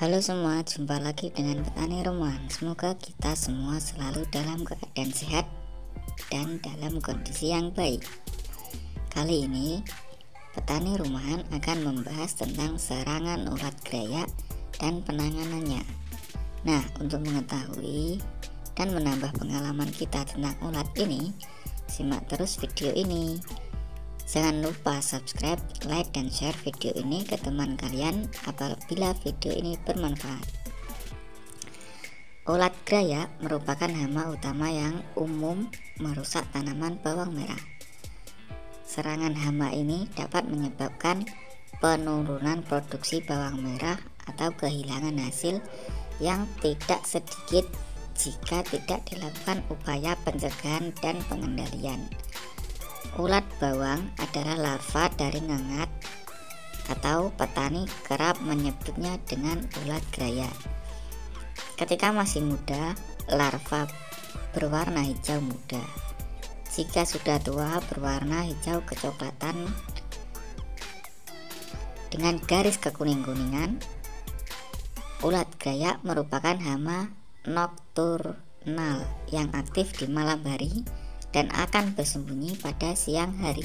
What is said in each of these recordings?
Halo semua, jumpa lagi dengan Petani Rumahan. Semoga kita semua selalu dalam keadaan sehat dan dalam kondisi yang baik. Kali ini, Petani Rumahan akan membahas tentang serangan ulat graya dan penanganannya. Nah, untuk mengetahui dan menambah pengalaman kita tentang ulat ini, simak terus video ini. Jangan lupa subscribe, like, dan share video ini ke teman kalian apabila video ini bermanfaat. Ulat graya merupakan hama utama yang umum merusak tanaman bawang merah. Serangan hama ini dapat menyebabkan penurunan produksi bawang merah atau kehilangan hasil yang tidak sedikit jika tidak dilakukan upaya pencegahan dan pengendalian. Ulat bawang adalah larva dari ngengat atau petani kerap menyebutnya dengan ulat graya. Ketika masih muda, larva berwarna hijau muda. Jika sudah tua, berwarna hijau kecoklatan dengan garis kekuning-kuningan. Ulat graya merupakan hama nokturnal yang aktif di malam hari dan akan bersembunyi pada siang hari.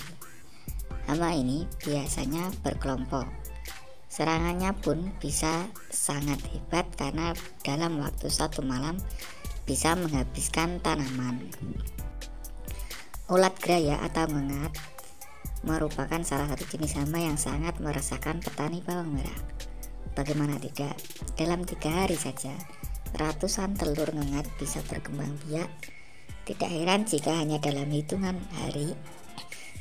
Hama ini biasanya berkelompok. Serangannya pun bisa sangat hebat karena dalam waktu satu malam bisa menghabiskan tanaman. Ulat graya atau ngengat merupakan salah satu jenis hama yang sangat meresahkan petani bawang merah. Bagaimana tidak, dalam 3 hari saja ratusan telur ngengat bisa berkembang biak. Tidak heran jika hanya dalam hitungan hari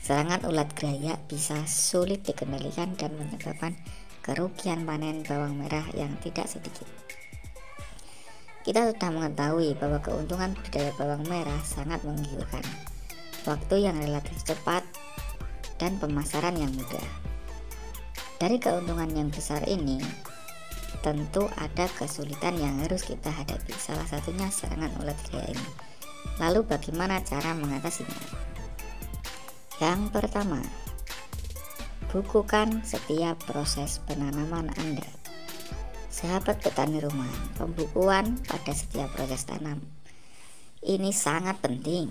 serangan ulat graya bisa sulit dikendalikan dan menyebabkan kerugian panen bawang merah yang tidak sedikit. Kita sudah mengetahui bahwa keuntungan budidaya bawang merah sangat menggiurkan, waktu yang relatif cepat, dan pemasaran yang mudah. Dari keuntungan yang besar ini, tentu ada kesulitan yang harus kita hadapi, salah satunya serangan ulat graya ini. Lalu bagaimana cara mengatasinya? Yang pertama, bukukan setiap proses penanaman Anda. Sahabat petani rumahan, pembukuan pada setiap proses tanam ini sangat penting.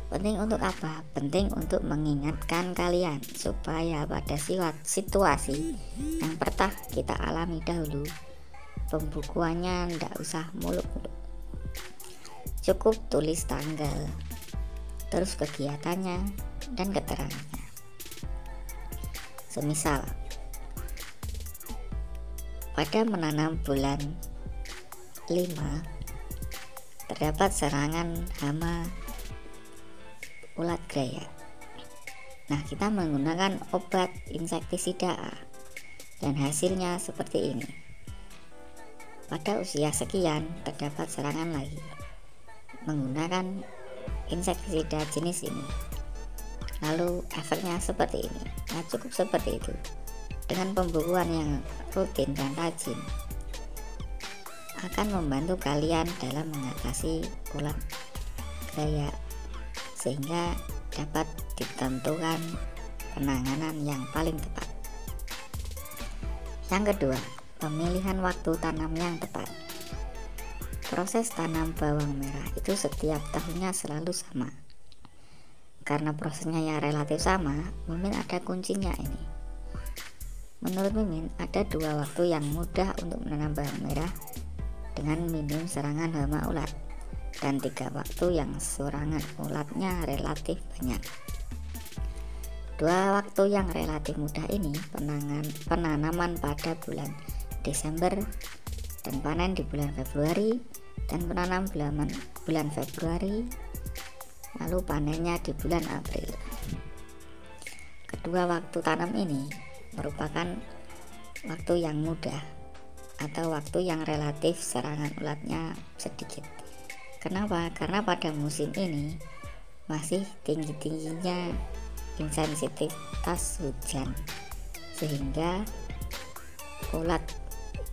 Penting untuk apa? Penting untuk mengingatkan kalian supaya pada situasi yang pernah kita alami dahulu, pembukuannya tidak usah muluk-muluk. Cukup tulis tanggal, terus kegiatannya dan keterangannya. Semisal pada menanam bulan 5 terdapat serangan hama ulat graya. Nah, kita menggunakan obat insektisida A dan hasilnya seperti ini. Pada usia sekian terdapat serangan lagi menggunakan insektisida jenis ini, lalu efeknya seperti ini. Nah, cukup seperti itu. Dengan pembukuan yang rutin dan rajin akan membantu kalian dalam mengatasi ulat graya sehingga dapat ditentukan penanganan yang paling tepat. Yang kedua, pemilihan waktu tanam yang tepat. Proses tanam bawang merah itu setiap tahunnya selalu sama. Karena prosesnya yang relatif sama, Mimin ada kuncinya ini. Menurut Mimin, ada 2 waktu yang mudah untuk menanam bawang merah dengan minim serangan hama ulat, dan 3 waktu yang serangan ulatnya relatif banyak. 2 waktu yang relatif mudah ini penanaman pada bulan Desember dan panen di bulan Februari, dan penanam bulan Februari lalu panennya di bulan April. Kedua waktu tanam ini merupakan waktu yang mudah atau waktu yang relatif serangan ulatnya sedikit. Kenapa? Karena pada musim ini masih tinggi-tingginya intensitas hujan sehingga ulat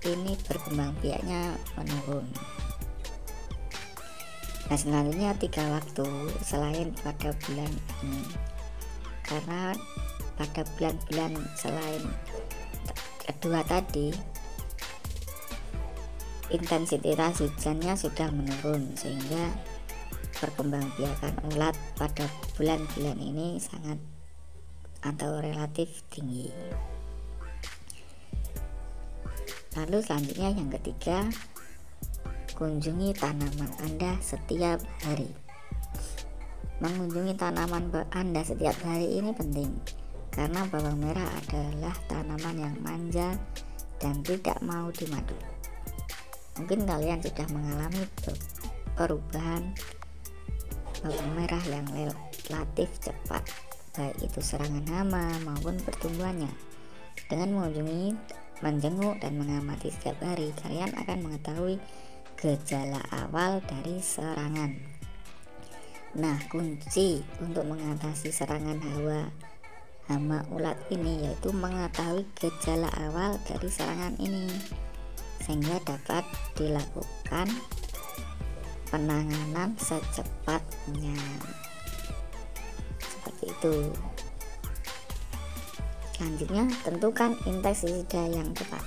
ini berkembang biaknya menurun. Nah, selanjutnya 3 waktu selain pada bulan ini, karena pada bulan-bulan selain kedua tadi intensitas hujannya sudah menurun, sehingga perkembangbiakan ulat pada bulan-bulan ini sangat atau relatif tinggi. Lalu selanjutnya yang ketiga, kunjungi tanaman Anda setiap hari. Mengunjungi tanaman Anda setiap hari ini penting, karena bawang merah adalah tanaman yang manja dan tidak mau dimadu. Mungkin kalian sudah mengalami perubahan bawang merah yang relatif cepat, baik itu serangan hama maupun pertumbuhannya. Dengan mengunjungi, menjenguk, dan mengamati setiap hari, kalian akan mengetahui gejala awal dari serangan. Nah, kunci untuk mengatasi serangan hama ulat ini yaitu mengetahui gejala awal dari serangan ini, sehingga dapat dilakukan penanganan secepatnya. Seperti itu. Selanjutnya, tentukan insektisida yang tepat.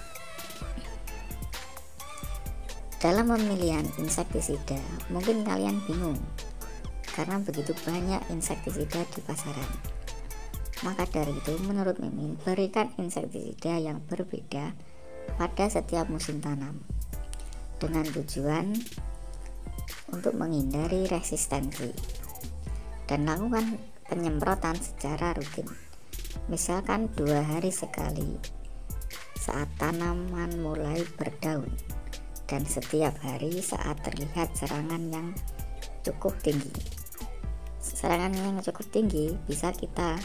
Dalam pemilihan insektisida, mungkin kalian bingung karena begitu banyak insektisida di pasaran. Maka dari itu, menurut Mimin, berikan insektisida yang berbeda pada setiap musim tanam dengan tujuan untuk menghindari resistensi, dan lakukan penyemprotan secara rutin, misalkan 2 hari sekali saat tanaman mulai berdaun, dan setiap hari saat terlihat serangan yang cukup tinggi. Serangan yang cukup tinggi bisa kita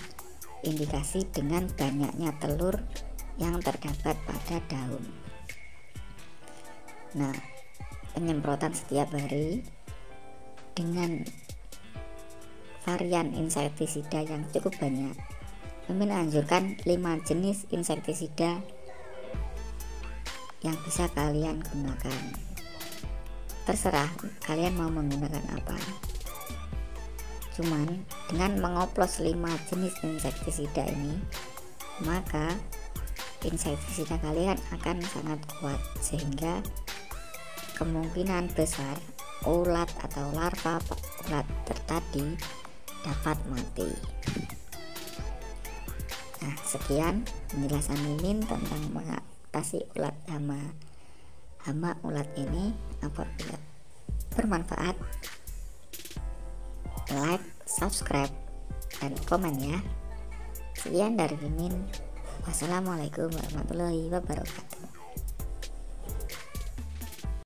indikasi dengan banyaknya telur yang terdapat pada daun. Nah, penyemprotan setiap hari dengan varian insektisida yang cukup banyak. Mimin anjurkan 5 jenis insektisida yang bisa kalian gunakan. Terserah kalian mau menggunakan apa. Cuman dengan mengoplos 5 jenis insektisida ini, maka insektisida kalian akan sangat kuat, sehingga kemungkinan besar ulat atau larva ulat tadi dapat mati. Nah, sekian penjelasan Mimin tentang mengatasi ulat hama ulat ini. Apabila bermanfaat, like, subscribe, dan komen ya. Sekian dari Mimin. Wassalamualaikum warahmatullahi wabarakatuh.